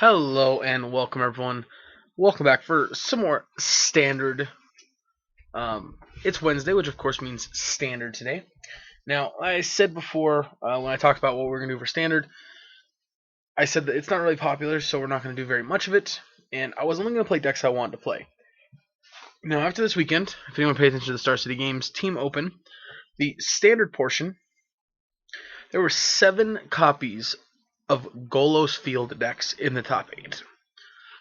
Hello and welcome everyone. Welcome back for some more standard. It's Wednesday, which of course means standard today. Now, I said before when I talked about what we're gonna do for standard, I said that it's not really popular, so we're not gonna do very much of it. And I was only gonna play decks I wanted to play. Now, after this weekend, if anyone pays attention to the Star City Games Team Open, the standard portion, there were 7 copies of Golos field decks in the top 8.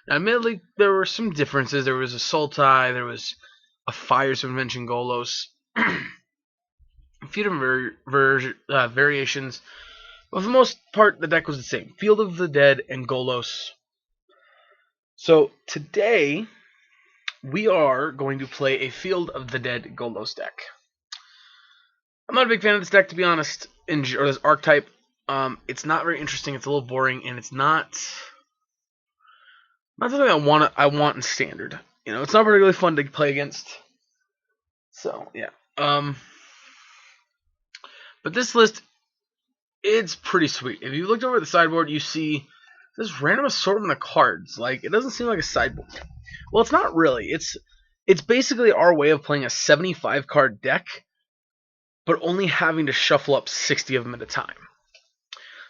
Now, admittedly, there were some differences. There was a Sultai, there was a Fires of Invention Golos, a few different variations. But for the most part, the deck was the same. Field of the Dead and Golos. So today, we are going to play a Field of the Dead Golos deck. I'm not a big fan of this deck, to be honest, or this archetype. It's not very interesting. It's a little boring, and it's not something I want in standard. It's not particularly fun to play against. So yeah. But this list, it's pretty sweet. If you looked over at the sideboard, you see this random assortment of cards. Like, it doesn't seem like a sideboard. Well, it's not really. It's basically our way of playing a 75 card deck, but only having to shuffle up 60 of them at a time.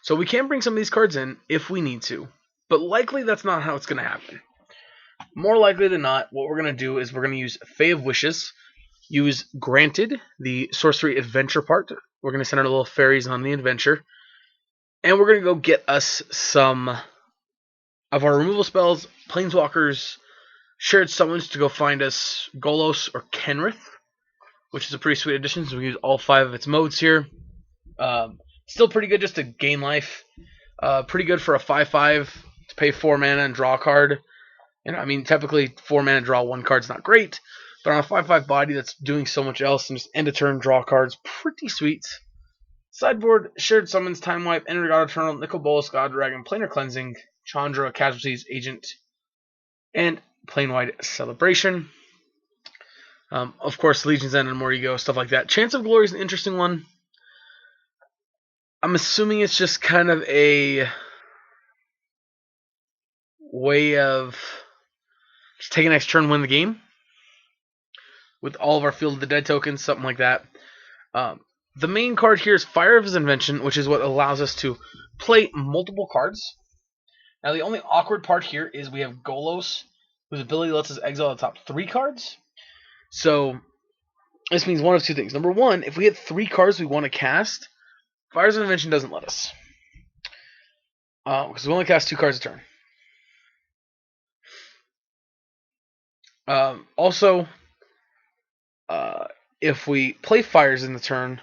So we can bring some of these cards in if we need to, but likely that's not how it's going to happen. More likely than not, what we're going to do is we're going to use Fae of Wishes, use Granted, the sorcery adventure part. We're going to send our little fairies on the adventure, and we're going to go get us some of our removal spells, Planeswalkers, Shared Summons to go find us Golos or Kenrith, which is a pretty sweet addition, so we use all 5 of its modes here. Still pretty good just to gain life. Pretty good for a 5/5 to pay 4 mana and draw a card. Typically 4 mana draw 1 card's not great, but on a 5/5 body that's doing so much else and just end of turn draw cards, pretty sweet. Sideboard, Shared Summons, Time Wipe, Enter God Eternal, Nicol Bolas, God Dragon, Planar Cleansing, Chandra, Casualties, Agent, and Planewide Celebration. Of course, Legion's End and Morrigo, stuff like that. Chance of Glory is an interesting one. I'm assuming it's just kind of a way of just take an next turn, win the game with all of our Field of the Dead tokens, something like that. The main card here is Fire of His Invention, which is what allows us to play multiple cards. Now, the only awkward part here is we have Golos, whose ability lets us exile the top 3 cards. So this means one of 2 things. Number 1, if we hit 3 cards we want to cast, Fire's Invention doesn't let us, because we only cast 2 cards a turn. Also, if we play Fires in the turn,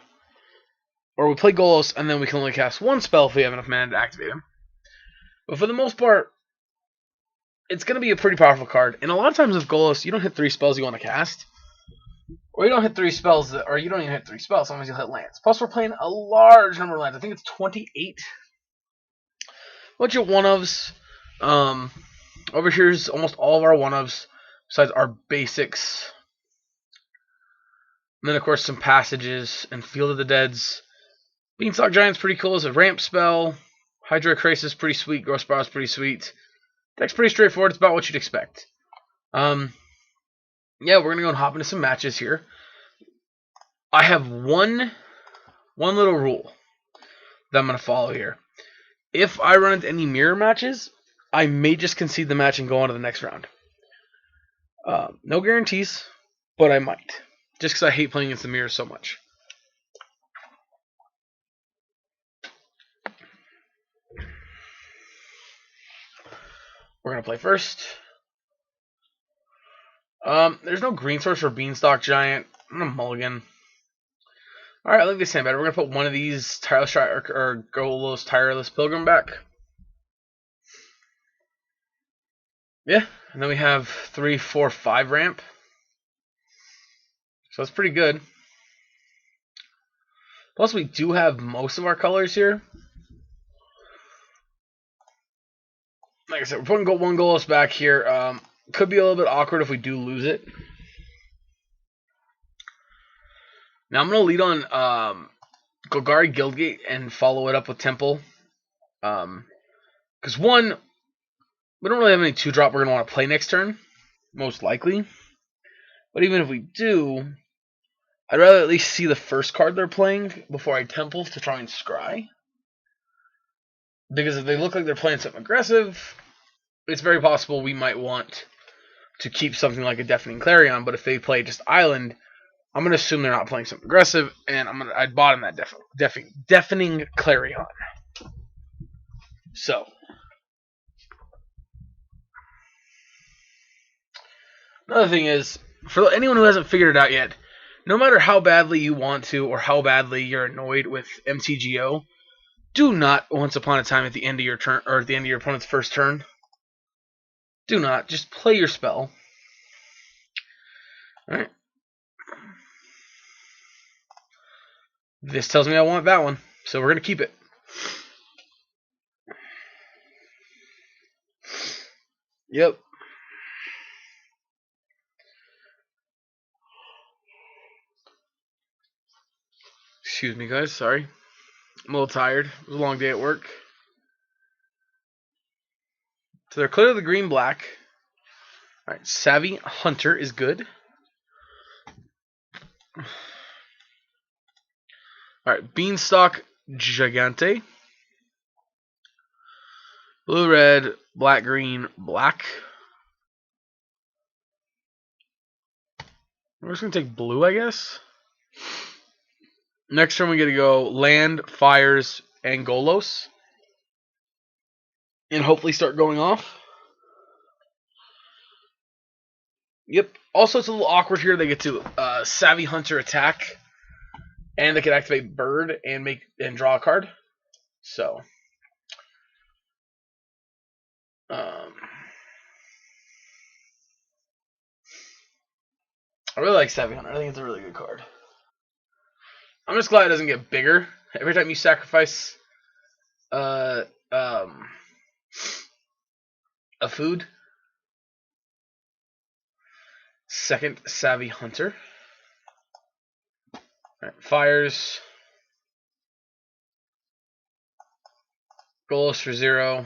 or we play Golos, and then we can only cast 1 spell if we have enough mana to activate him. But for the most part, it's going to be a pretty powerful card. And a lot of times with Golos, you don't hit 3 spells you want to cast. Or you don't hit 3 spells, or you don't even hit 3 spells. Sometimes you'll hit lands. Plus, we're playing a large number of lands. I think it's 28. Bunch of one-ofs. Over here's almost all of our one-ofs, besides our basics. And then, of course, some passages and Field of the Dead's. Beanstalk Giant's pretty cool as a ramp spell. Hydra Crisis is pretty sweet. Ghost Borrow's pretty sweet. Deck's pretty straightforward. It's about what you'd expect. Yeah, we're going to go and hop into some matches here. I have one little rule that I'm going to follow here. If I run into any mirror matches, I may just concede the match and go on to the next round. No guarantees, but I might. Just because I hate playing against the mirrors so much. We're going to play first. There's no green source for Beanstalk Giant. I'm going to mulligan. Alright, I like this hand better. We're going to put one of these Tireless or Golos Tireless Pilgrim back. Yeah, and then we have 3, 4, 5 ramp. So that's pretty good. Plus, we do have most of our colors here. Like I said, we're putting one Golos back here. Could be a little bit awkward if we do lose it. Now I'm going to lead on Golgari Guildgate and follow it up with Temple. Because one, We don't really have any 2-drop we're going to want to play next turn, most likely. But even if we do, I'd rather at least see the first card they're playing before I temple to try and scry. Because if they look like they're playing something aggressive, it's very possible we might want to keep something like a Deafening Clarion. But if they play just Island, I'm going to assume they're not playing something aggressive, and I'd bottom that Deafening Clarion. So, another thing is, for anyone who hasn't figured it out yet, no matter how badly you want to or how badly you're annoyed with MTGO, do not, once upon a time at the end of your turn, or at the end of your opponent's first turn, do not, just play your spell. Alright. This tells me I want that one, so we're going to keep it. Yep. Excuse me, guys, sorry. I'm a little tired. It was a long day at work. So they're clearly the green-black. Alright, Savvy Hunter is good. Alright, Beanstalk Gigante. Blue, red, black, green, black. We're just going to take blue, I guess. Next turn we get to go land, fires, and Golos. And hopefully start going off. Yep. Also, it's a little awkward here. They get to Savvy Hunter attack. And they can activate Bird and draw a card. So. I really like Savvy Hunter. I think it's a really good card. I'm just glad it doesn't get bigger. Every time you sacrifice a food. Second Savvy Hunter. Alright, fires. Golos for 0.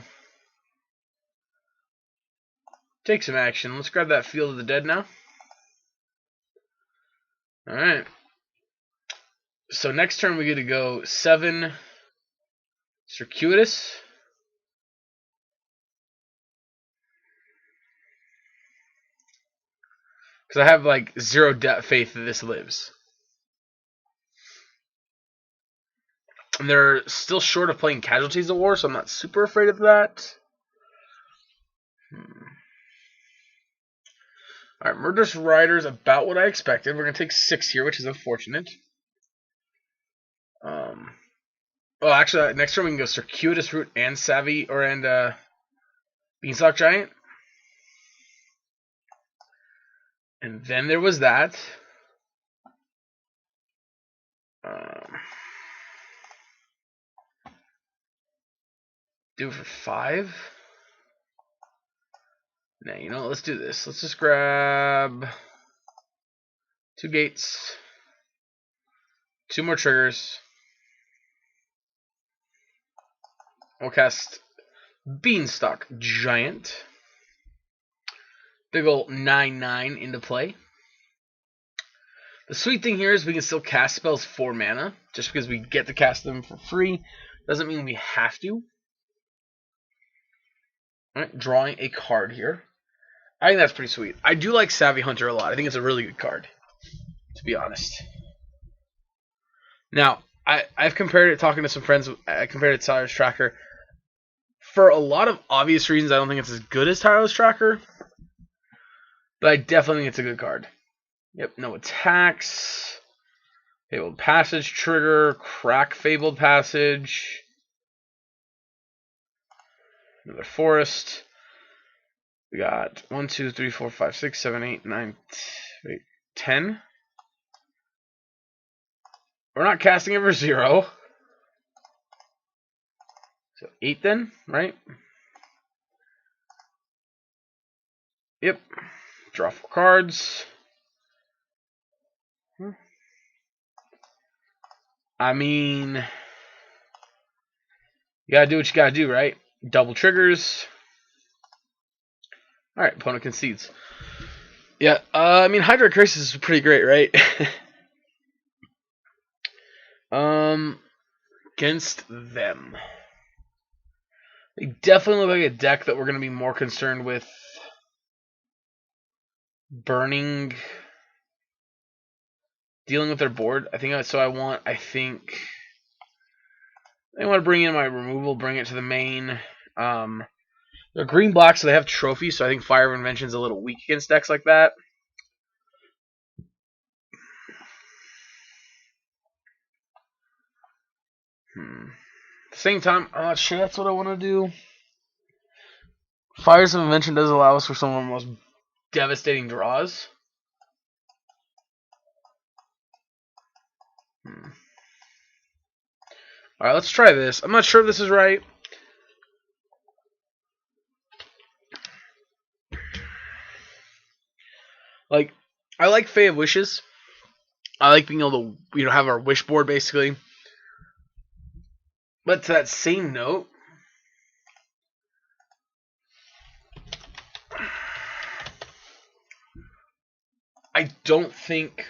Take some action. Let's grab that Field of the Dead now. Alright. So next turn we get to go 7 Circuitous. Because I have like 0 faith that this lives. And they're still short of playing Casualties of War, so I'm not super afraid of that. Alright, Murderous Rider's about what I expected. We're going to take 6 here, which is unfortunate. Well, actually, next turn we can go Circuitous Root and Savvy, and Beanstalk Giant. And then there was that. Do it for 5. Now, you know what? Let's do this. Let's just grab 2 gates, 2 more triggers. We'll cast Beanstalk Giant. Big ol' 9/9 into play. The sweet thing here is we can still cast spells for mana. Just because we get to cast them for free doesn't mean we have to. Alright, drawing a card here. I think that's pretty sweet. I do like Savvy Hunter a lot. I think it's a really good card, to be honest. Now, I've compared it, talking to some friends, I compared it to Tyler's Tracker. For a lot of obvious reasons, I don't think it's as good as Tyler's Tracker. But I definitely think it's a good card. Yep, no attacks. Fabled Passage trigger. Crack Fabled Passage. Another Forest. We got 1, 2, 3, 4, 5, 6, 7, 8, 9, 10. We're not casting it for 0. So 8 then, right? Yep. Draw 4 cards. I mean, you gotta do what you gotta do, right? Double triggers. Alright, opponent concedes. Yeah, I mean, Hydra Crisis is pretty great, right? Against them. They definitely look like a deck that we're going to be more concerned with burning, dealing with their board. I think so. I think I want to bring in my removal, bring it to the main. They're green black, so they have trophies. So I think Fire of Invention is a little weak against decks like that. At the same time, I'm not sure that's what I want to do. Fires of Invention does allow us for some of the most devastating draws. Alright, let's try this. I'm not sure if this is right. Like, I like Fae of Wishes. I like being able to, have our wish board basically. But to that same note, I don't think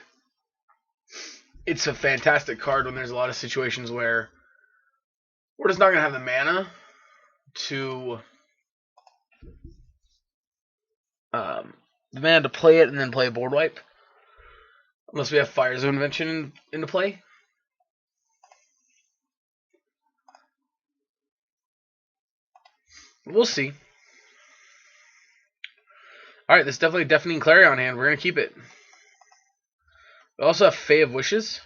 it's a fantastic card when there's a lot of situations where we're just not going to have the mana to play it and then play a board wipe. Unless we have Fires of Invention into play. We'll see. Alright, this is definitely a Deafening Clarion hand. We're going to keep it. We also have Fae of Wishes.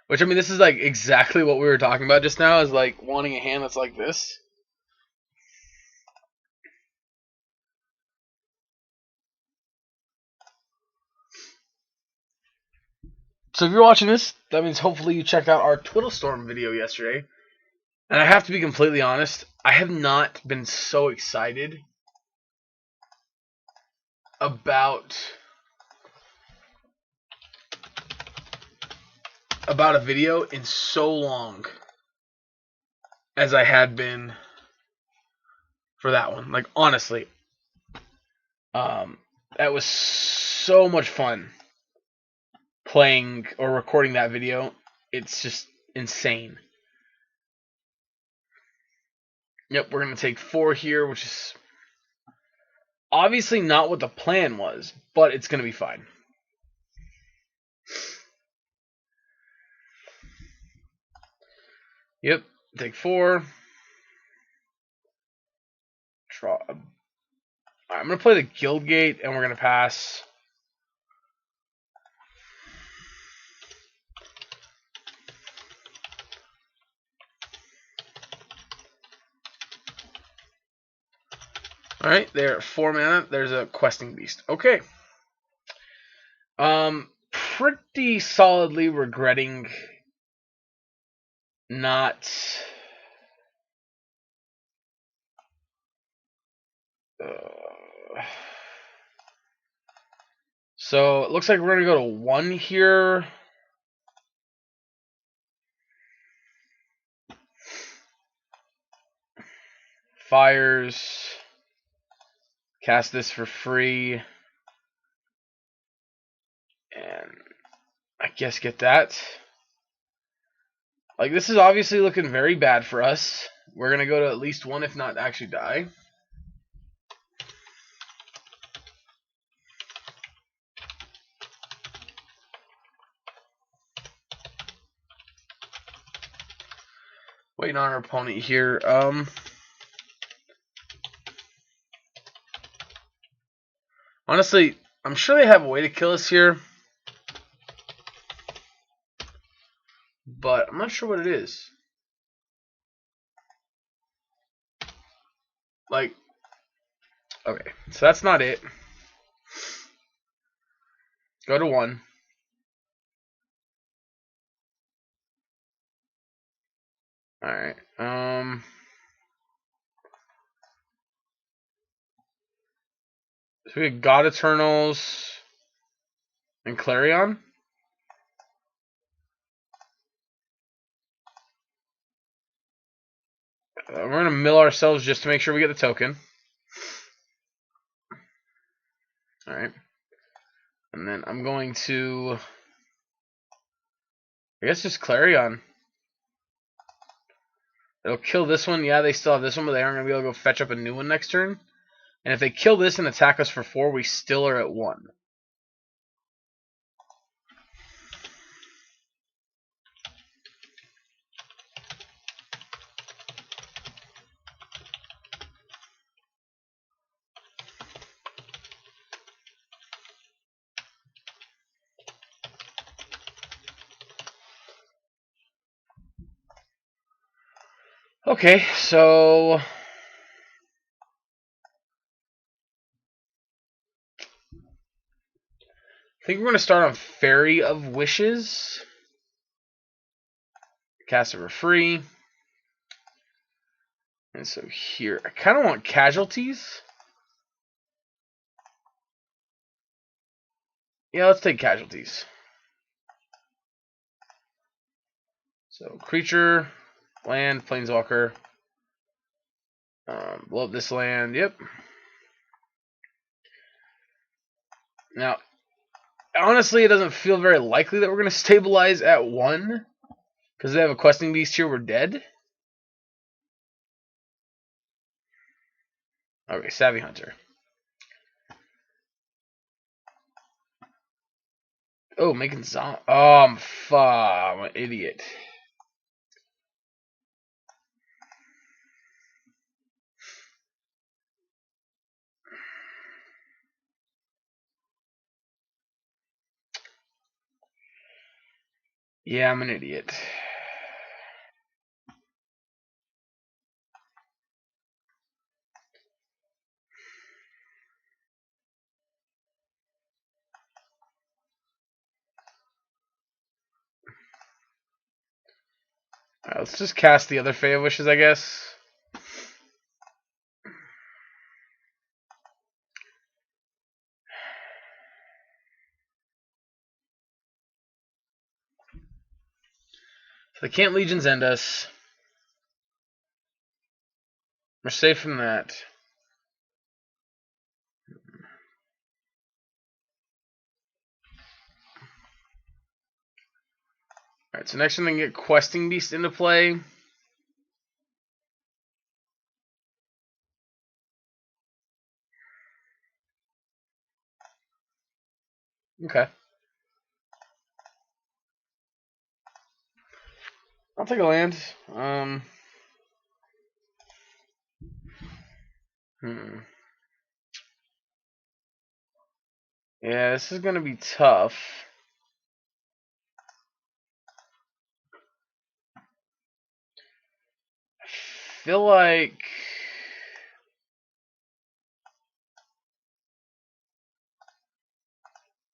Which, I mean, this is like exactly what we were talking about just now, is like wanting a hand that's like this. So if you're watching this, that means hopefully you checked out our Twiddlestorm video yesterday. And I have to be completely honest, I have not been so excited about a video in so long as I had been for that one. Like, honestly, that was so much fun playing or recording that video. It's just insane. Yep, we're going to take 4 here, which is obviously not what the plan was, but it's going to be fine. Yep, take 4. Draw. I'm going to play the Guildgate, and we're going to pass. Alright, there, 4 mana. There's a Questing Beast. Okay. Pretty solidly regretting not... So, it looks like we're going to go to 1 here. Fires. Cast this for free. And I guess get that. Like, this is obviously looking very bad for us. We're going to go to at least 1, if not actually die. Waiting on our opponent here. Honestly, I'm sure they have a way to kill us here. But I'm not sure what it is. Like, okay, so that's not it. Go to 1. Alright, so we got God Eternals and Clarion. We're going to mill ourselves just to make sure we get the token. Alright. And then I'm going to, I guess, just Clarion. It'll kill this one. Yeah, they still have this one, but they aren't going to be able to go fetch up a new one next turn. And if they kill this and attack us for 4, we still are at 1. Okay, so I think we're going to start on Fairy of Wishes. Cast it for free. And so here, I kind of want casualties. Yeah, let's take casualties. So creature, land, planeswalker. Blow up this land. Yep. Now, honestly, it doesn't feel very likely that we're going to stabilize at 1. Because they have a questing beast here, we're dead. Okay, Savvy Hunter. Oh, making zombie. Oh, I'm an idiot. Yeah, I'm an idiot. Alright, let's just cast the other Fae of Wishes, I guess. So they can't Legions End us. We're safe from that. Alright, so next one they can get Questing Beast into play. Okay. I'll take a land. Yeah, this is going to be tough. I feel like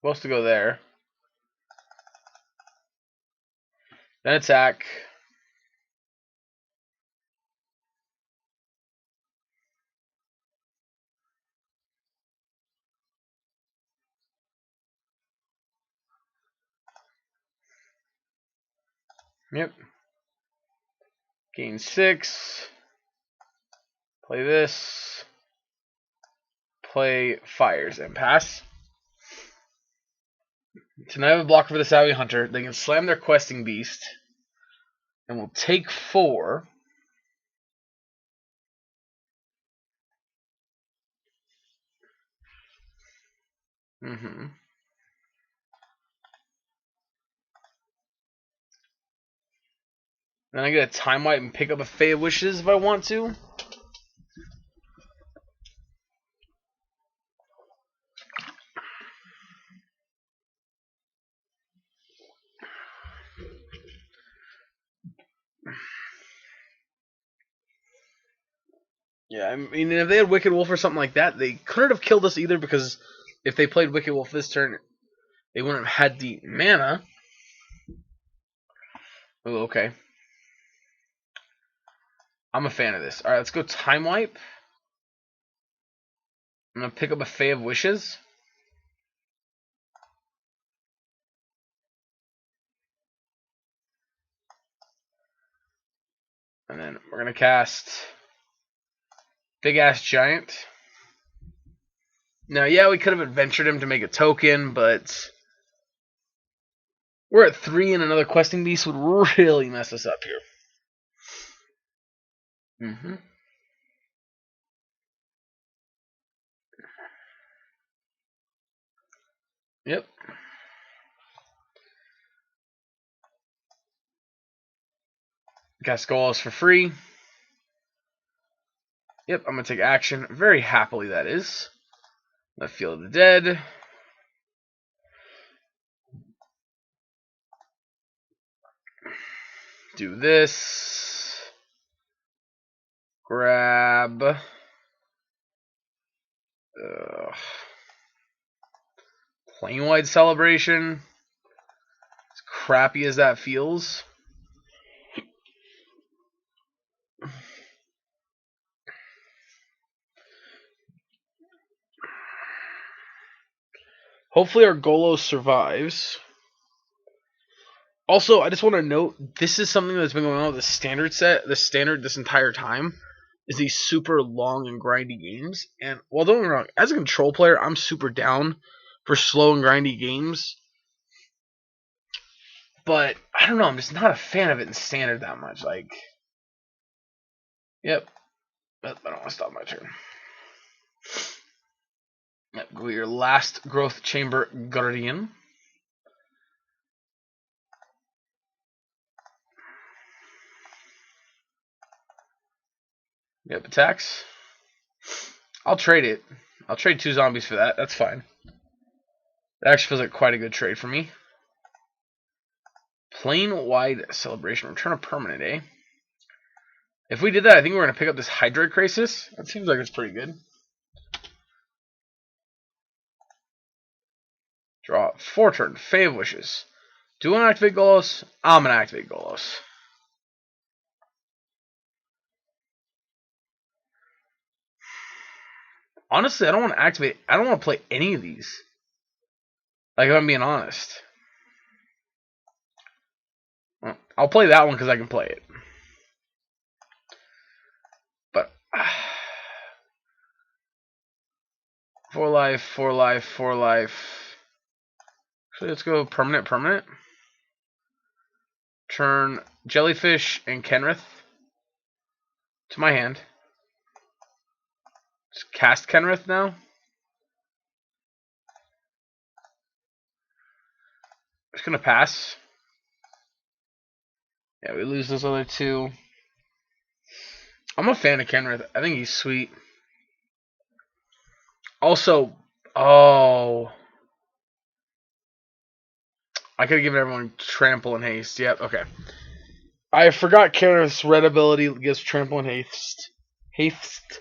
supposed to go there. Then attack. Yep. Gain 6. Play this. Play Fires and pass. So now I have a blocker for the Savvy Hunter. They can slam their Questing Beast. And we'll take 4. Then I get a Time Wipe and pick up a Fae of Wishes if I want to. Yeah, I mean, if they had Wicked Wolf or something like that, they couldn't have killed us either because if they played Wicked Wolf this turn, they wouldn't have had the mana. Oh, okay. I'm a fan of this. Alright, let's go Time Wipe. I'm going to pick up a Fae of Wishes. And then we're going to cast Big Ass Giant. Now, yeah, we could have adventured him to make a token, but we're at 3 and another questing beast would really mess us up here. Mm-hmm. Yep. Got Golos for free. Yep, I'm going to take action. Very happily, that is. The Field of the Dead. Do this. Grab. Plane-wide celebration. As crappy as that feels. Hopefully our Golos survives. Also, I just want to note, this is something that's been going on with the standard set. The standard this entire time is these super long and grindy games. And, well, don't get me wrong, as a control player, I'm super down for slow and grindy games. But, I don't know, I'm just not a fan of it in standard that much. Like, yep. But I don't want to stop my turn. Yep, go your last Growth Chamber Guardian. Yep, attacks. I'll trade it. I'll trade 2 zombies for that. That's fine. That actually feels like quite a good trade for me. Plane-wide celebration. Return a permanent, eh? If we did that, I think we're going to pick up this Hydroid Crisis. That seems like it's pretty good. Draw 4 turn. Fave Wishes. Do you want to activate Golos? I'm going to activate Golos. Honestly, I don't want to activate. I don't want to play any of these. Like, if I'm being honest. Well, I'll play that one because I can play it. But 4 life, 4 life, 4 life. Actually, let's go permanent. Turn Jellyfish and Kenrith to my hand. Just cast Kenrith now. Just gonna pass. Yeah, we lose those other 2. I'm a fan of Kenrith. I think he's sweet. Also, oh, I could have given everyone Trample and Haste. Yep, okay. I forgot Kenrith's red ability gives Trample and Haste. Haste.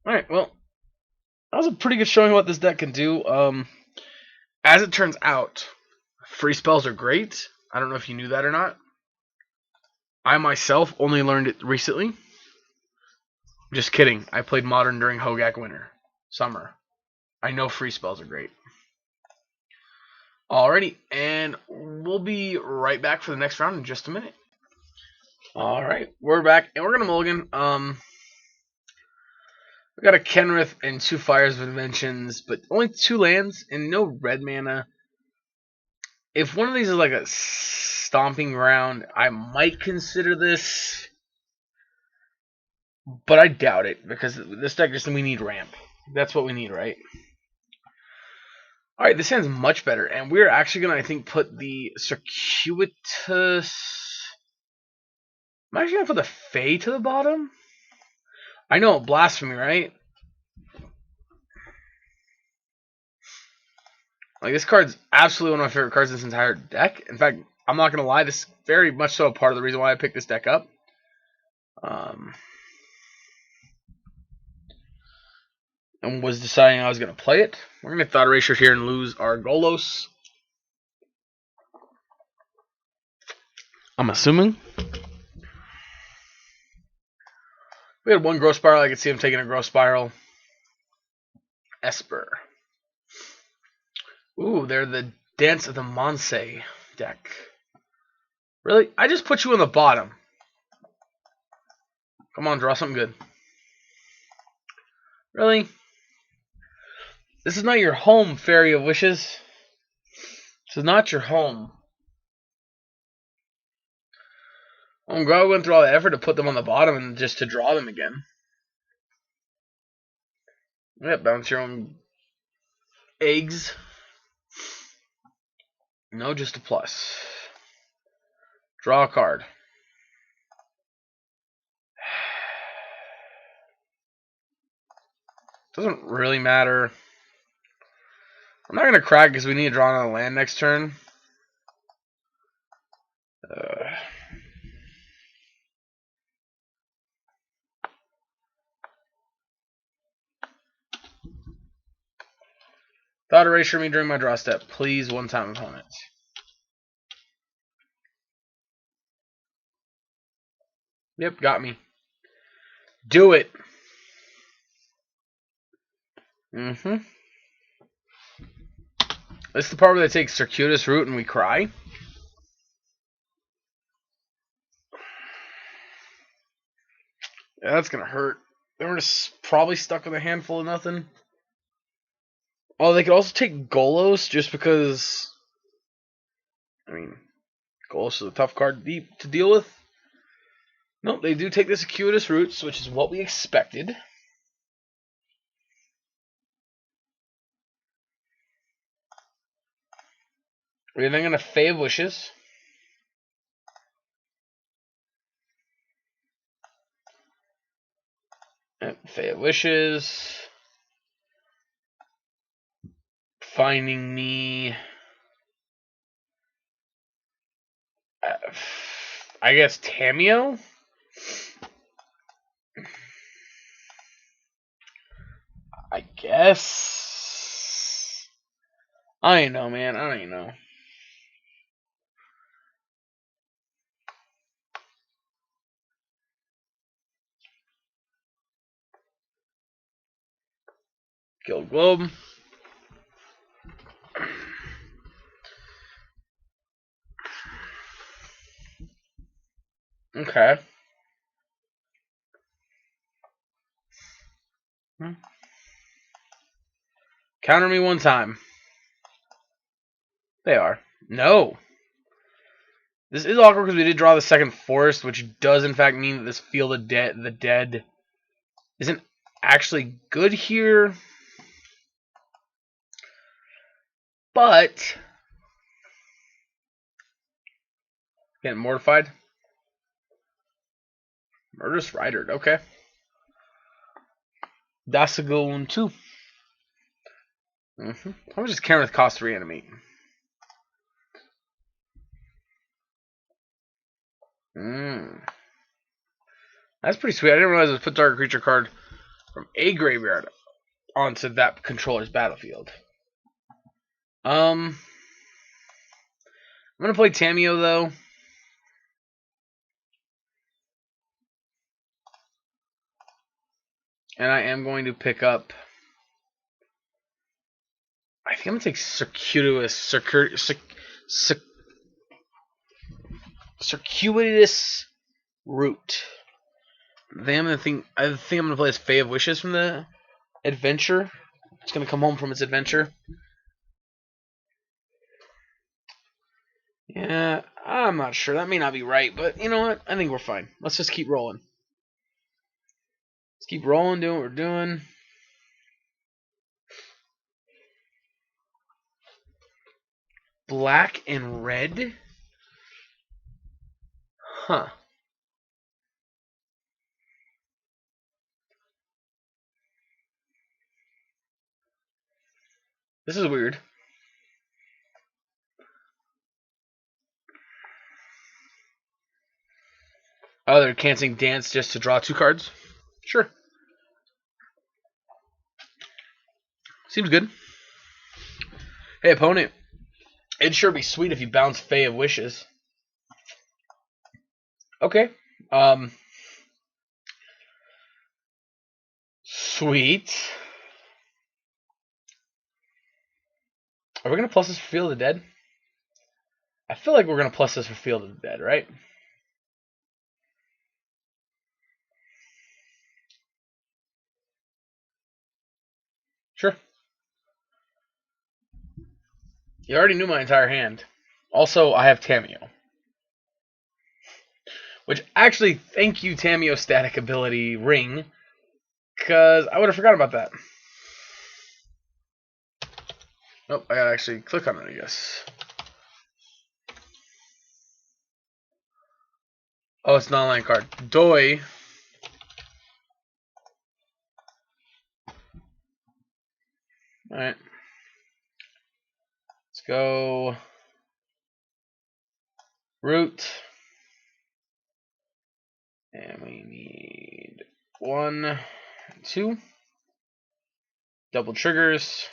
Alright, well, that was a pretty good showing of what this deck can do. As it turns out, free spells are great. I don't know if you knew that or not. I myself only learned it recently. Just kidding. I played Modern during Hogak Summer. I know free spells are great. Alrighty, and we'll be right back for the next round in just a minute. Alright, we're back, and we're gonna mulligan. We got a Kenrith and 2 Fires of Inventions, but only 2 lands and no red mana. If one of these is like a stomping ground, I might consider this, but I doubt it because this deck just we need ramp. That's what we need, right? Alright, this hand's much better, and we're actually going to, I think, put the Circuitous... I'm actually going to put the Fae to the bottom? I know, Blasphemy, right? Like, this card's absolutely one of my favorite cards in this entire deck. In fact, I'm not going to lie, this is very much so a part of the reason why I picked this deck up. And was deciding I was going to play it. We're going to Thought Erasure here and lose our Golos. I'm assuming. We had 1 Growth Spiral. I could see him taking a Growth Spiral. Esper. Ooh, they're the Dance of the Monse deck. Really? I just put you on the bottom. Come on, draw something good. Really? This is not your home, Fairy of Wishes. This is not your home. I'm glad we went through all the effort to put them on the bottom and just to draw them again. Yep, bounce your own eggs. No, just a plus. Draw a card. Doesn't really matter. I'm not going to crack because we need to draw another land next turn. Thought erasure me during my draw step. Please, one-time opponent. Yep, got me. Do it. Mm-hmm. This is the part where they take circuitous route and we cry. Yeah, that's gonna hurt. They were just probably stuck with a handful of nothing. Oh, they could also take Golos just because. I mean, Golos is a tough card to deal with. Nope, they do take the circuitous routes, which is what we expected. We're then gonna Fae of Wishes. Fae of Wishes. Finding me. I guess Tameo? I guess. I don't know, man. I don't even know. Guild Globe. Okay. Counter me one time. They are. No. This is awkward because we did draw the second forest, which does in fact mean that this Field of the Dead isn't actually good here. But getting mortified. Murderous Rider. Okay. That's a good one too. How much does Kenneth cost to reanimate? That's pretty sweet. I didn't realize it was put target creature card from a graveyard onto that controller's battlefield. I'm gonna play Tameo though. And I am going to pick up. I think I'm gonna take circuitous route. I think I'm gonna play as Fae of Wishes from the adventure. It's gonna come home from its adventure. Yeah, I'm not sure. That may not be right, but you know what? I think we're fine. Let's just keep rolling. Let's keep rolling, doing what we're doing. Black and red? Huh. This is weird. Oh, they're canceling Dance just to draw 2 cards? Sure. Seems good. Hey, opponent. It'd sure be sweet if you bounce Fae of Wishes. Okay. Sweet. Are we going to plus this for Field of the Dead? I feel like we're going to plus this for Field of the Dead, right? Sure. You already knew my entire hand. Also, I have Tameo. Which, actually, thank you, Tameo Static Ability Ring. Because I would have forgotten about that. Nope, I gotta actually click on it, I guess. Oh, it's an online card. Doi. Alright. Let's go. Root. And we need 1, 2. Double triggers.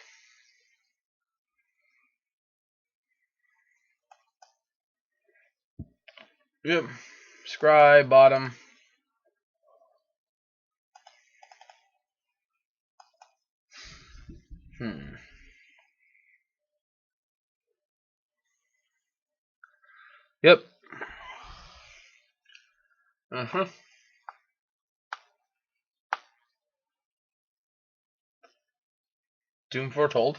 Yep. Scry, bottom. Yep. Doom Foretold.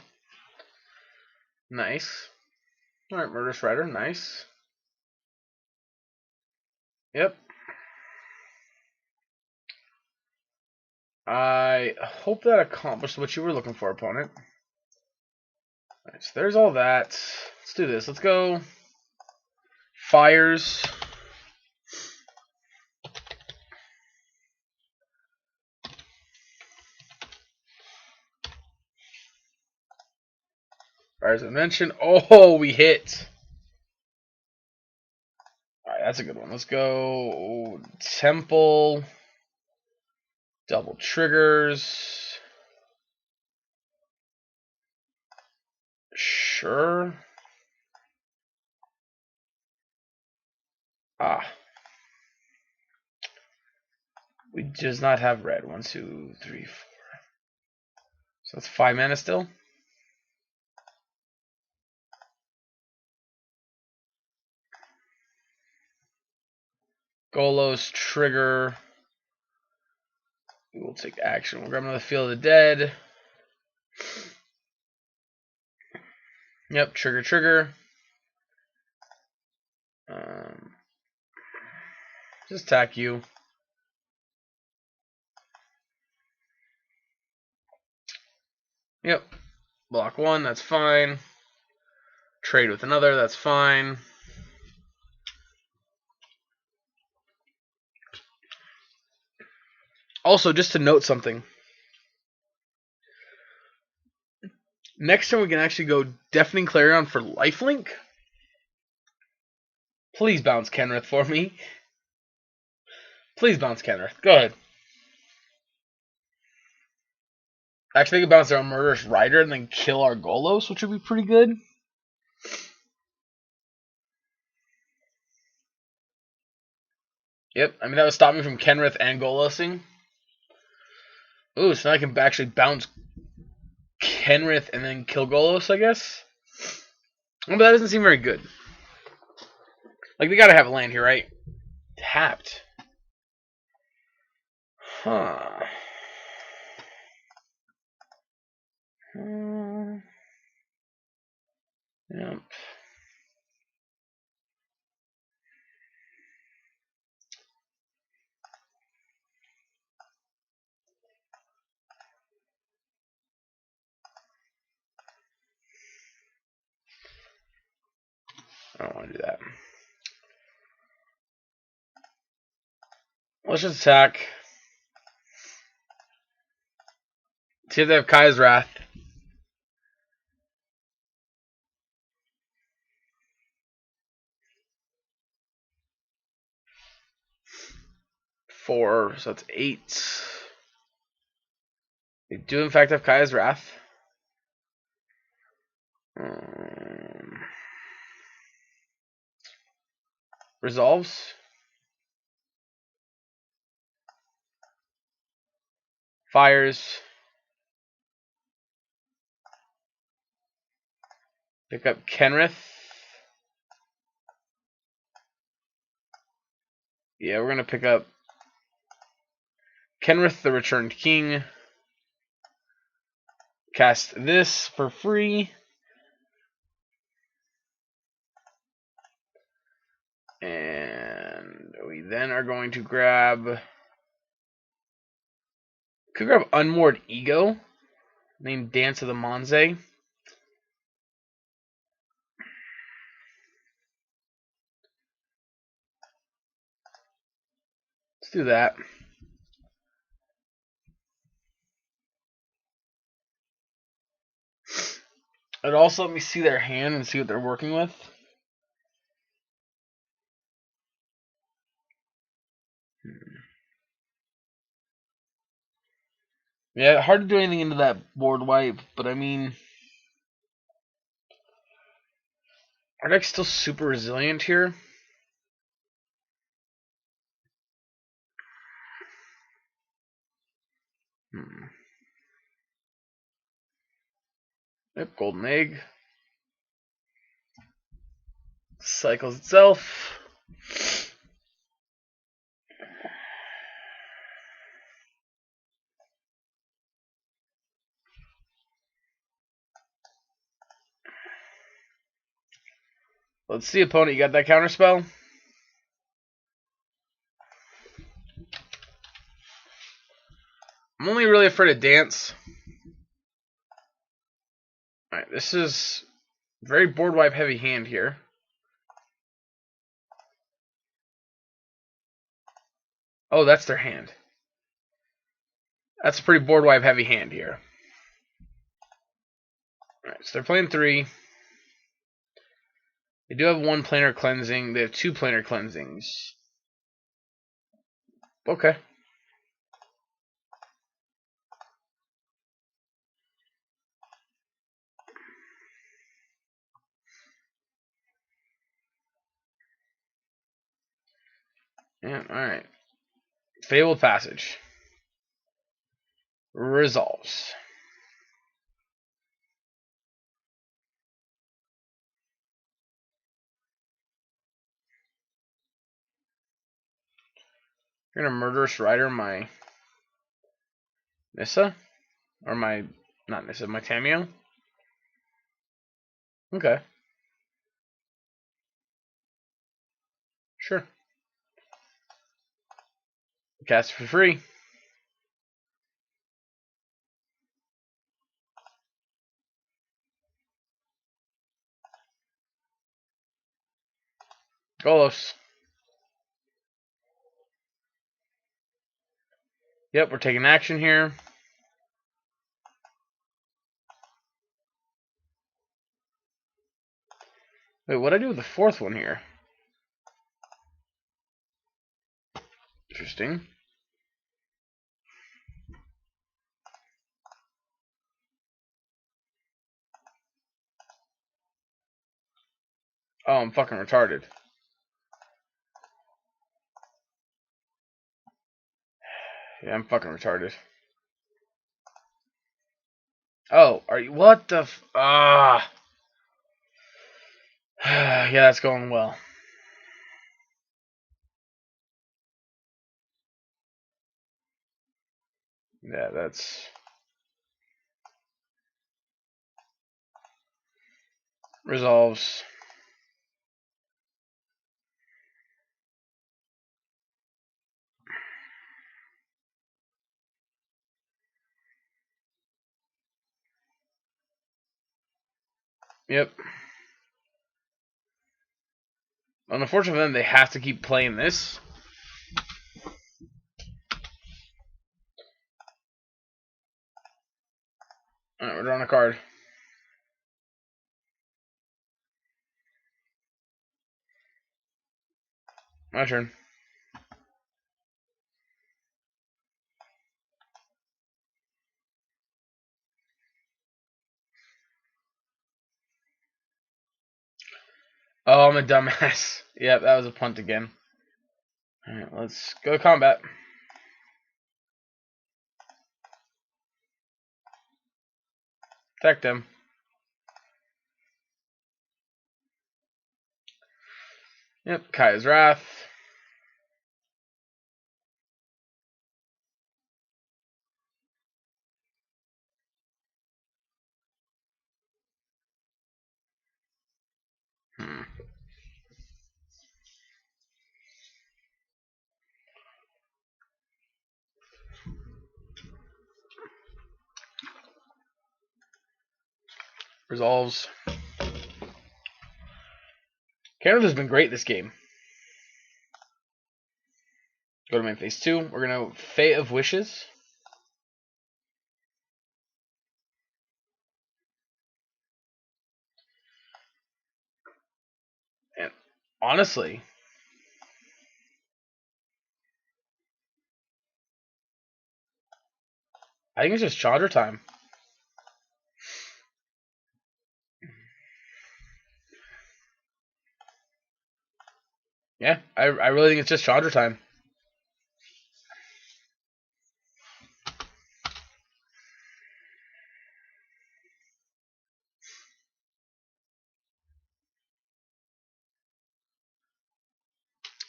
Nice. Alright, Murderous Rider. Nice. Yep. I hope that accomplished what you were looking for, opponent. Alright, so there's all that. Let's do this. Let's go. Fires. Fires I mentioned. Oh, we hit. Alright, that's a good one. Let's go. Temple. Double triggers. Sure. Ah. We does not have red. 1, 2, 3, 4. So that's 5 mana still. Golos, trigger. We will take action. We'll grab another Field of the Dead. Yep, trigger, trigger. Just attack you. Yep. Block 1, that's fine. Trade with another, that's fine. Also, just to note something. Next turn we can actually go Deafening Clarion for lifelink. Please bounce Kenrith for me. Please bounce Kenrith. Go ahead. Actually, they could bounce their own Murderous Rider and then kill our Golos, which would be pretty good. Yep, I mean, that would stop me from Kenrith and Golosing. Ooh, so now I can actually bounce Kenrith and then kill Golos, I guess? But that doesn't seem very good. Like, they gotta have a land here, right? Tapped. Huh. Yep. I don't want to do that. Let's just attack. See if they have Kai's Wrath. Four, so that's 8. They do in fact have Kai's Wrath. Resolves. Fires. Pick up Kenrith. Yeah, we're going to pick up Kenrith the Returned King. Cast this for free. then are going to grab. Could grab Unmoored Ego, named Dance of the Monze. Let's do that. It also let me see their hand and see what they're working with. Yeah, hard to do anything into that board wipe, but I mean, our deck's still super resilient here. Yep, Golden Egg. Cycles itself. Let's see, opponent. You got that counter spell? I'm only really afraid of Dance. Alright, this is very board wipe heavy hand here. Oh, that's their hand. That's a pretty board wipe heavy hand here. Alright, so they're playing 3. They do have 1 planar cleansing. They have 2 planar cleansings. Okay. Yeah, alright. Fabled Passage. Resolves. You're gonna Murderous Rider my Nissa? Or my, not Nissa, my Tameo? Okay. Sure. Cast for free. Golos. Yep, we're taking action here. Wait, what'd I do with the 4th one here? Interesting. Oh, I'm fucking retarded. Yeah, I'm fucking retarded. Oh, are you? What the? Yeah, that's going well. Yeah, that's resolves. Yep. Unfortunately for them, they have to keep playing this. Alright, we're drawing a card. My turn. Oh, I'm a dumbass. Yep, that was a punt again. Alright, let's go to combat. Attack them. Yep, Kaya's Wrath. Hmm. Resolves. Canada's been great this game. Go to main phase 2. We're going to Fate of Wishes. And honestly, I think it's just Chandra time. Yeah, I really think it's just Chandra time.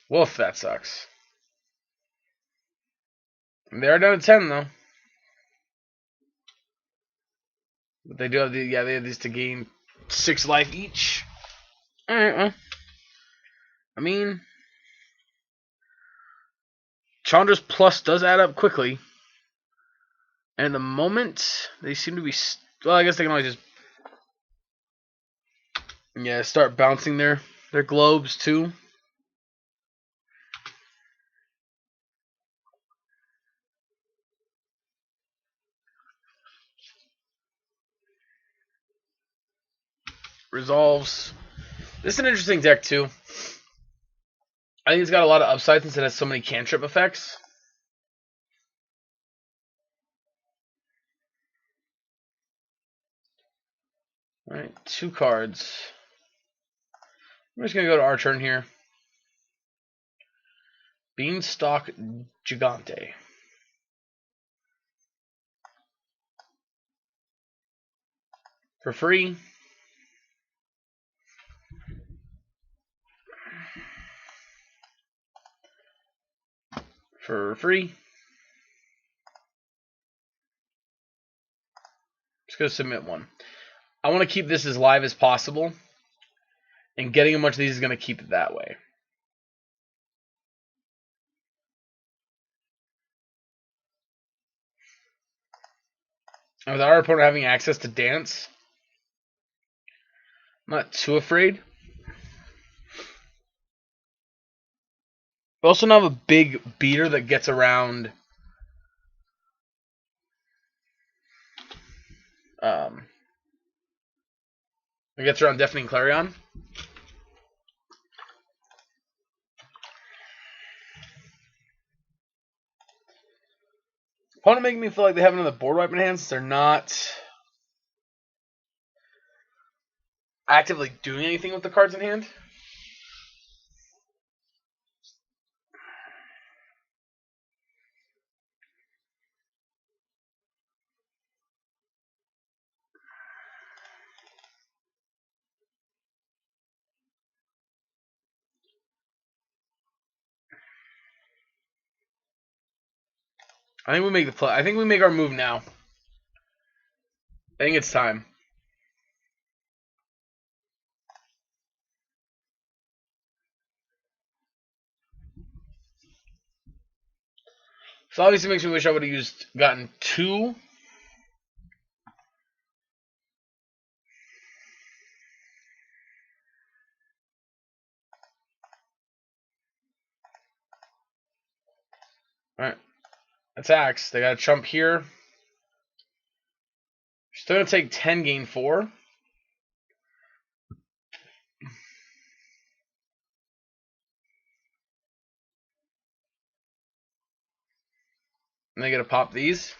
Woof, that sucks. They are down to 10, though. But they do have they have these to gain 6 life each. Alright, well. I mean, Chandra's plus does add up quickly. And at the moment, they seem to be... Well, I guess they can always just... Yeah, start bouncing their globes, too. Resolves. This is an interesting deck, too. I think it's got a lot of upside since it has so many cantrip effects. Alright, 2 cards. I'm just going to go to our turn here. Beanstalk Gigante. For free. For free. Just going to submit one. I want to keep this as live as possible. And getting a bunch of these is going to keep it that way. And with our opponent having access to dance, I'm not too afraid. We also now have a big beater that gets around Deafening Clarion. Opponent making me feel like they have another board wipe in hand since they're not actively doing anything with the cards in hand. I think we make the play. I think we make our move now. I think it's time. So obviously makes me wish I would have gotten 2. Alright. Attacks. They got a chump here. Still gonna take 10, gain 4. And they get to pop these.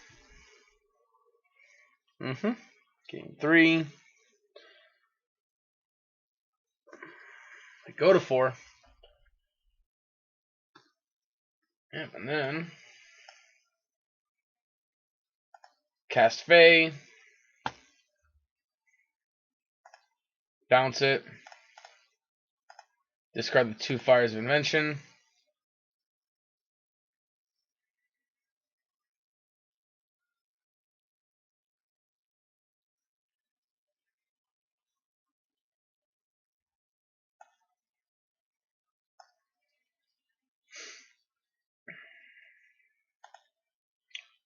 Gain 3. They go to 4. Yep, and then cast Fey. Bounce it. Discard the 2 Fires of Invention.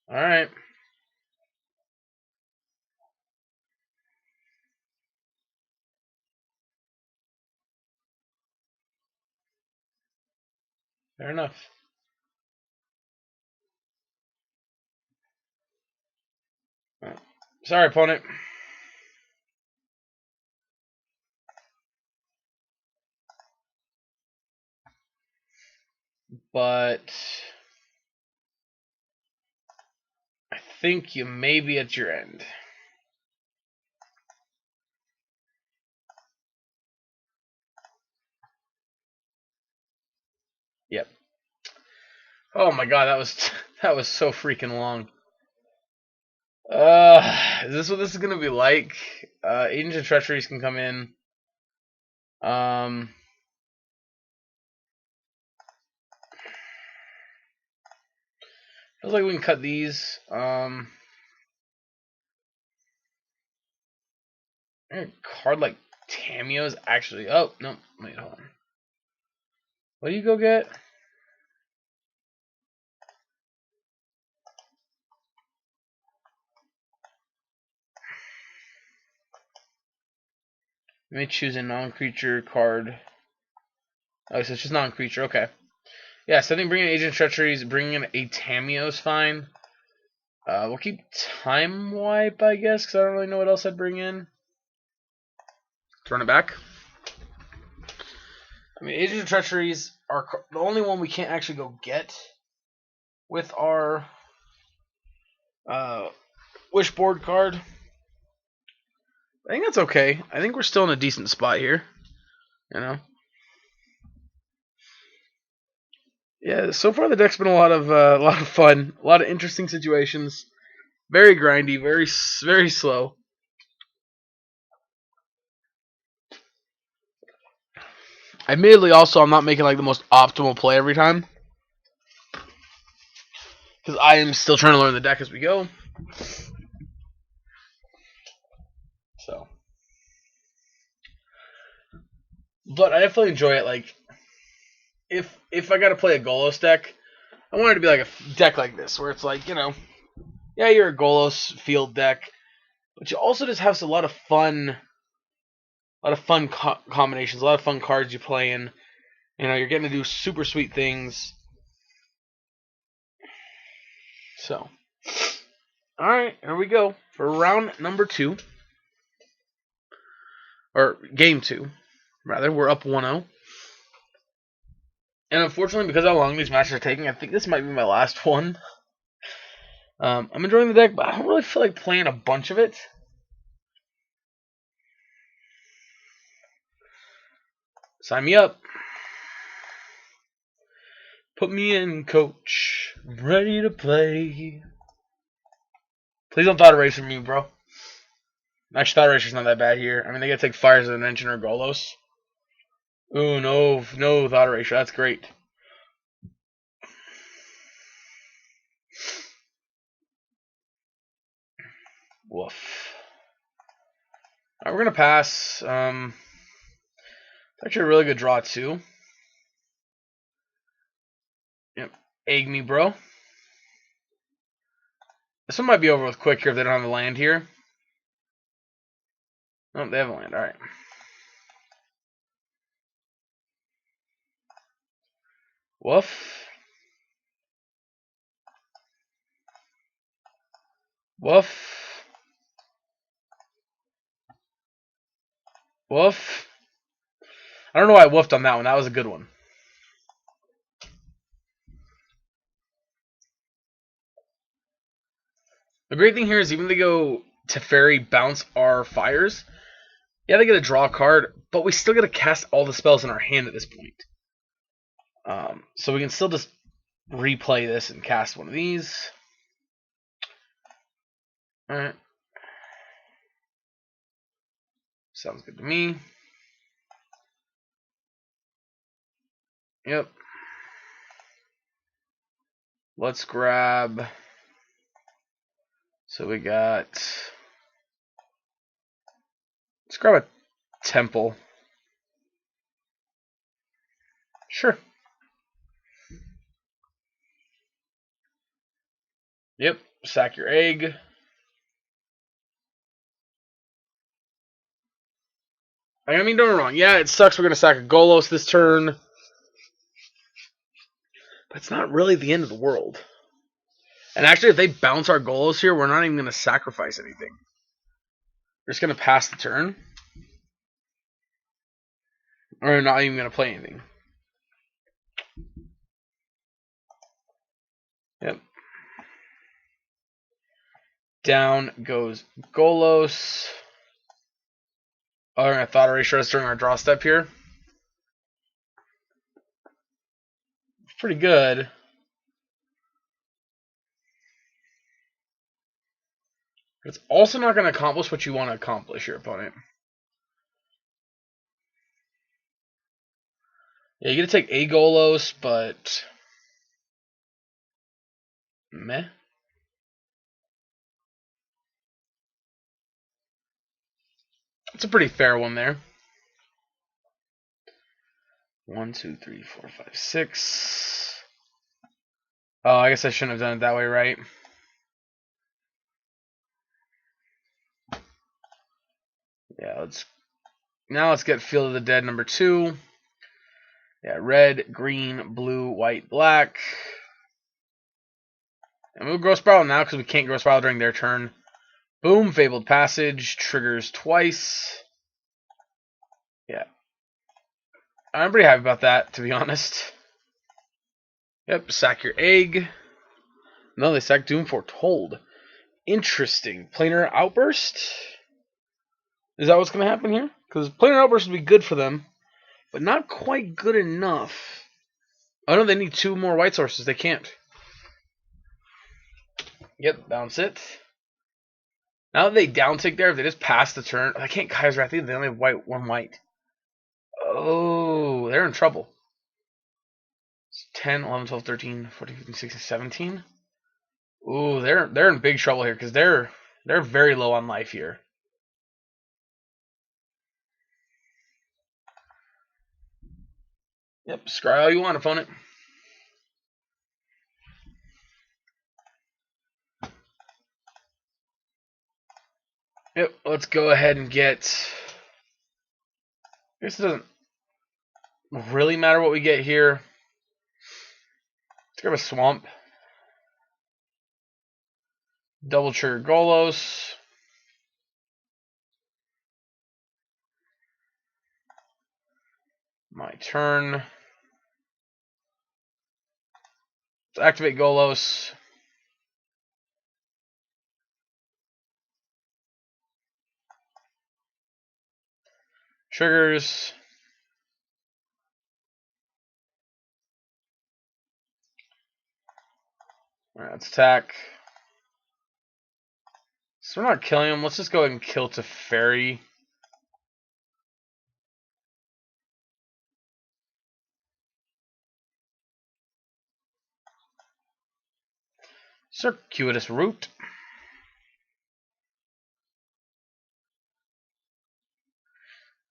Alright. Fair enough. Sorry, opponent. But I think you may be at your end. Yep. Oh my god, that was so freaking long. Is this what this is gonna be like? Agents of Treacheries can come in. Feels like we can cut these. A card like Tameo's actually. Oh no, wait, hold on. What do you go get? Let me choose a non-creature card. Oh, so it's just non-creature. Okay. Yeah, so I think bringing Agent of Treacheries, bringing in a Tameo is fine. We'll keep Time Wipe, I guess, because I don't really know what else I'd bring in. Turn it back. I mean, Agent of Treacheries are the only one we can't actually go get with our Wishboard card. I think that's okay. I think we're still in a decent spot here. You know? Yeah, so far the deck's been a lot of fun, a lot of interesting situations. Very grindy, very slow. Admittedly, also, I'm not making like the most optimal play every time because I am still trying to learn the deck as we go. So, but I definitely enjoy it. Like, if I got to play a Golos deck, I want it to be like a deck like this, where it's like, yeah, you're a Golos field deck, but you also just have a lot of fun, combinations, a lot of fun cards you play in. You're getting to do super sweet things. So, all right, here we go for round number 2, or game 2, rather. We're up 1-0. And unfortunately, because how long these matches are taking, I think this might be my last one. I'm enjoying the deck, but I don't really feel like playing a bunch of it. Sign me up. Put me in, coach. I'm ready to play. Please don't Thought Eraser me, bro. Actually, Thought Eraser's not that bad here. I mean, they gotta take Fires of Invention or Golos. Ooh, no Thought Eraser. That's great. Woof. Alright, we're gonna pass. It's actually a really good draw, too. Yep. Egg me, bro. This one might be over with quick here if they don't have a land here. Oh, they have a land. Alright. Woof. Woof. Woof. I don't know why I woofed on that one. That was a good one. The great thing here is even if they go Teferi, bounce our fires, yeah, they get to draw a card, but we still get to cast all the spells in our hand at this point. So we can still just replay this and cast one of these. Alright. Sounds good to me. Yep. Let's grab. So we got. Let's grab a temple. Sure. Yep. Sack your egg. I mean, don't get me wrong. Yeah, it sucks we're going to sack a Golos this turn. It's not really the end of the world. And actually, if they bounce our Golos here, we're not even going to sacrifice anything. We're just going to pass the turn. Or we're not even going to play anything. Yep. Down goes Golos. Oh, we're going to Thought Erasure us during our draw step here. Pretty good. It's also not going to accomplish what you want to accomplish, your opponent. Yeah, you get to take a Golos, but meh. It's a pretty fair one there. 1, 2, 3, 4, 5, 6. Oh, I guess I shouldn't have done it that way, right? Yeah, let's get Field of the Dead number 2. Yeah, red, green, blue, white, black. And we'll Grow Spiral now because we can't Grow Spiral during their turn. Boom, Fabled Passage, triggers twice. Yeah. I'm pretty happy about that, to be honest. Yep, sack your egg. No, they sack Doom Foretold. Interesting. Planar Outburst? Is that what's going to happen here? Because Planar Outburst would be good for them, but not quite good enough. Oh no, they need 2 more white sources. They can't. Yep, bounce it. Now that they down tick there, if they just pass the turn, I can't Kaiser Wrath either. They only have one white. Oh, they're in trouble. It's 10, 11, 12, 13, 14, 15, 16, 17. Ooh, they're in big trouble here because they're very low on life here. Yep, scry all you want, opponent. Yep, let's go ahead and get. I guess it doesn't really matter what we get here. Let's grab a Swamp. Double trigger Golos. My turn. Let's activate Golos. Triggers. Alright, let's attack. So we're not killing him. Let's just go ahead and kill Teferi. Circuitous Root.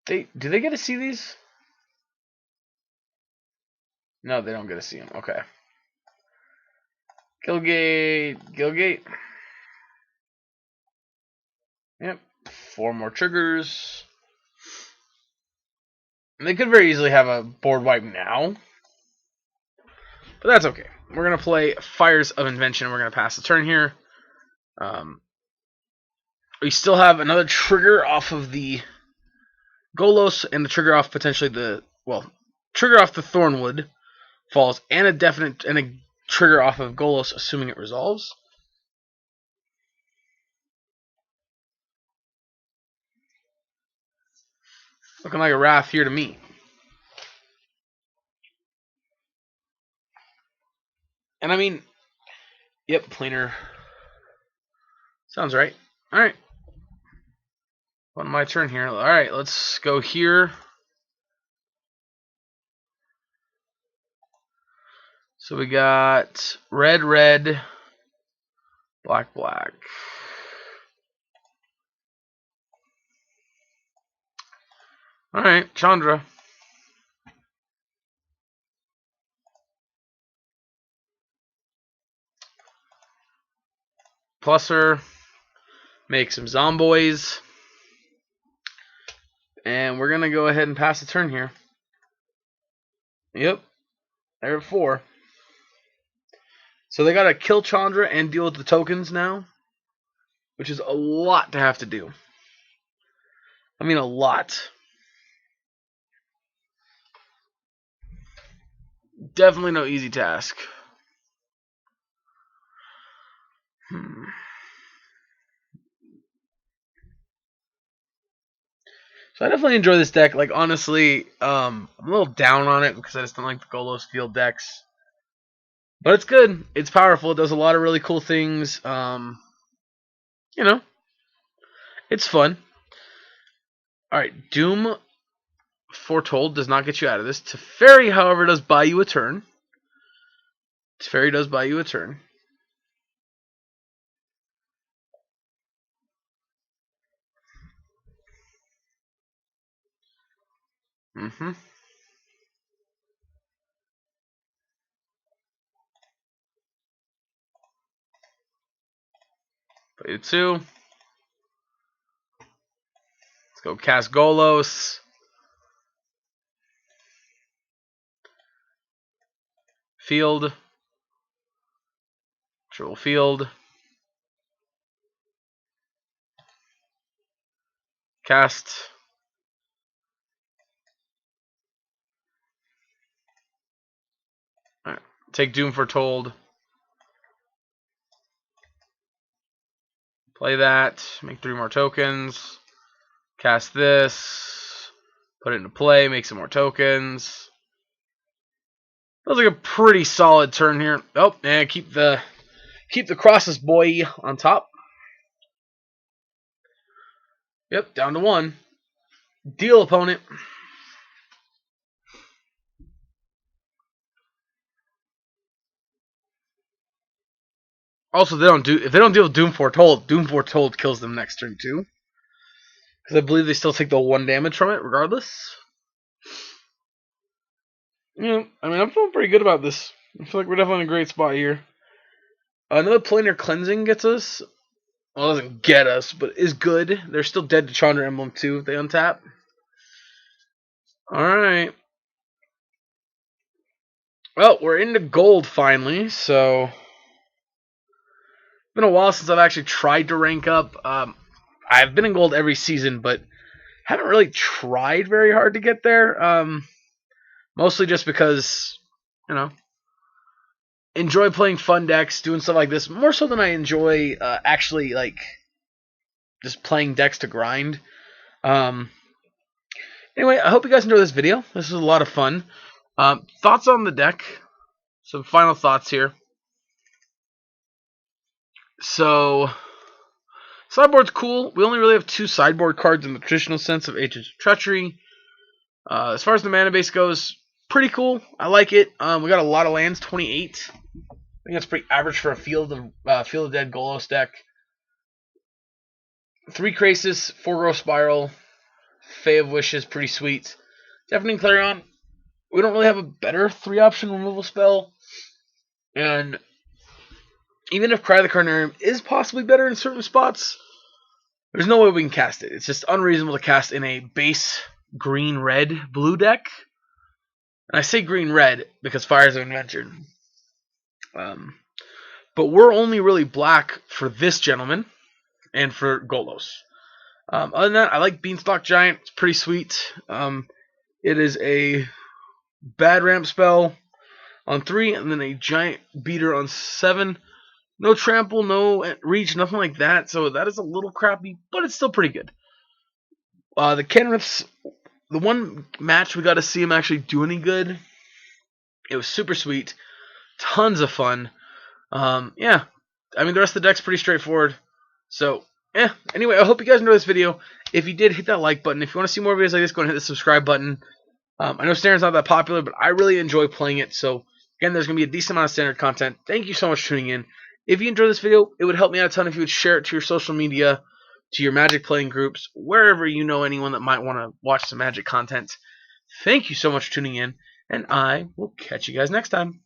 Do they get to see these? No, they don't get to see them. Okay. Gilgate. Yep. 4 more triggers. And they could very easily have a board wipe now. But that's okay. We're going to play Fires of Invention. We're going to pass the turn here. We still have another trigger off of the Golos and the trigger off potentially trigger off the Thornwood falls and a trigger off of Golos assuming it resolves. Looking like a Wrath here to me. And I mean, yep, planar. Sounds right. Alright. On my turn here. Alright, let's go here. So we got red, black. Alright, Chandra. Plusser. Make some Zomboys. And we're going to go ahead and pass the turn here. Yep. They're at 4. So they got to kill Chandra and deal with the tokens now, which is a lot to have to do. I mean, a lot. Definitely no easy task. So I definitely enjoy this deck. Like, honestly, I'm a little down on it because I just don't like the Golos field decks. But it's good. It's powerful. It does a lot of really cool things. You know, it's fun. Alright, Doom Foretold does not get you out of this. Teferi, however, does buy you a turn. Teferi does buy you a turn. Mm-hmm. Play 2. Let's go cast Golos. Field. Triple field. Cast. Alright. Take Doom Foretold. Play that. Make 3 more tokens. Cast this. Put it into play. Make some more tokens. That was like a pretty solid turn here. Oh, and keep the crosses boy on top. Yep, down to 1. Deal, opponent. Also, if they don't deal with Doom Foretold kills them next turn too. Because I believe they still take the 1 damage from it, regardless. Yeah, I mean, I'm feeling pretty good about this. I feel like we're definitely in a great spot here. Another Planar Cleansing gets us. Well, it doesn't get us, but is good. They're still dead to Chandra Emblem too if they untap. Alright. Well, we're into gold finally, so... It's been a while since I've actually tried to rank up. I've been in gold every season, but haven't really tried very hard to get there. Mostly just because, you know, enjoy playing fun decks, doing stuff like this, more so than I enjoy actually, like, just playing decks to grind. Anyway, I hope you guys enjoyed this video. This was a lot of fun. Thoughts on the deck? Some final thoughts here. So, sideboard's cool. We only really have 2 sideboard cards in the traditional sense of Agents of Treachery. As far as the mana base goes, pretty cool. I like it. We got a lot of lands, 28. I think that's pretty average for a Field of Dead Golos deck. 3 Krasis, 4 Growth Spiral, Fae of Wishes, pretty sweet. Deafening Clarion. We don't really have a better 3-option removal spell. And even if Cry the Carnarium is possibly better in certain spots, there's no way we can cast it. It's just unreasonable to cast in a base green-red-blue deck. And I say green-red because Fires of Invention. But we're only really black for this gentleman and for Golos. Other than that, I like Beanstalk Giant. It's pretty sweet. It is a bad ramp spell on 3, and then a giant beater on 7. No trample, no reach, nothing like that. So that is a little crappy, but it's still pretty good. The Kenriths, the one match we got to see him actually do any good. It was super sweet. Tons of fun. Yeah. I mean, the rest of the deck's pretty straightforward. So, anyway, I hope you guys enjoyed this video. If you did, hit that like button. If you want to see more videos like this, go ahead and hit the subscribe button. I know Standard's not that popular, but I really enjoy playing it. So, again, there's going to be a decent amount of Standard content. Thank you so much for tuning in. If you enjoyed this video, it would help me out a ton if you would share it to your social media, to your Magic playing groups, wherever you know anyone that might want to watch some Magic content. Thank you so much for tuning in, and I will catch you guys next time.